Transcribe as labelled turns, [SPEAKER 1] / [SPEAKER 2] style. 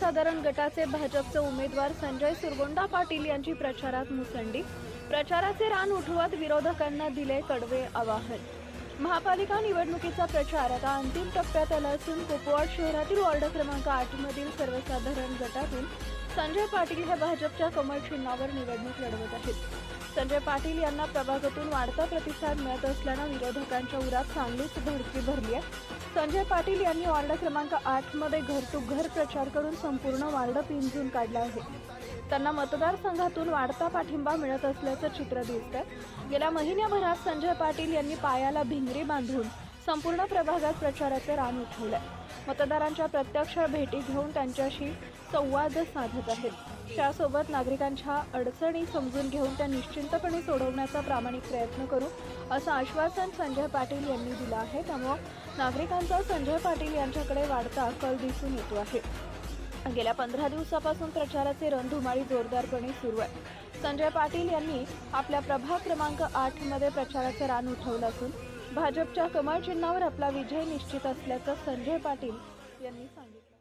[SPEAKER 1] सर्वसाधारण गटाचे भाजपचे उमेदवार संजय सुरगोंडा पाटील यांची प्रचारात मुसंडी। प्रचाराचे रान उठवत विरोधकांना दिले कडवे आवाहन। महापालिका निवडणुकीचा प्रचार आता अंतिम टप्प्यात आला असून कुपवाड शहरातील वॉर्ड क्रमांक 8 मधील सर्वसाधारण गटातून संजय पाटील हे भाजपच्या कमळ चिन्हावर निवडणूक लढवत आहेत। संजय पाटील यांना प्रभागातून वाढता प्रतिसाद मिळत असल्याने विरोधकांच्या उरात चांगलीच धडकी भरली आहे। संजय पाटील यांनी वॉर्ड क्रमांक 8 मध्ये घर टू घर प्रचार करून संपूर्ण वॉर्ड पिंजून काढला आहे। त्यांना मतदारसंघातून वाढता पाठिंबा मिळत असल्याचं चित्र दिसतंय। गेल्या महिन्याभरात संजय पाटील यांनी पायाला भिंगरी बांधून संपूर्ण प्रभागात प्रचाराचे रान उठवले। मतदारांच्या प्रत्यक्ष भेटी घेऊन त्यांच्याशी संवाद साधत आहेत। त्यासोबत नागरिकांच्या अडचणी समजून घेऊन त्या निश्चिंतपणे सोडवण्याचा प्रामाणिक प्रयत्न करू असं आश्वासन संजय पाटील यांनी दिलं आहे। त्यामुळे नागरिकांचा संजय पाटील यांच्याकडे वाढता कल दिसून येतो आहे। गेल्या 15 दिवसापासून प्रचाराचे रणधुमाळी जोरदारपणे सुरू आहे। संजय पाटील यांनी आपल्या प्रभाग क्रमांक 8 मध्ये प्रचाराचे रान उठवलं असून भाजपच्या कमळ चिन्हावर आपला विजय निश्चित असल्याचं संजय पाटील यांनी सांगितलं।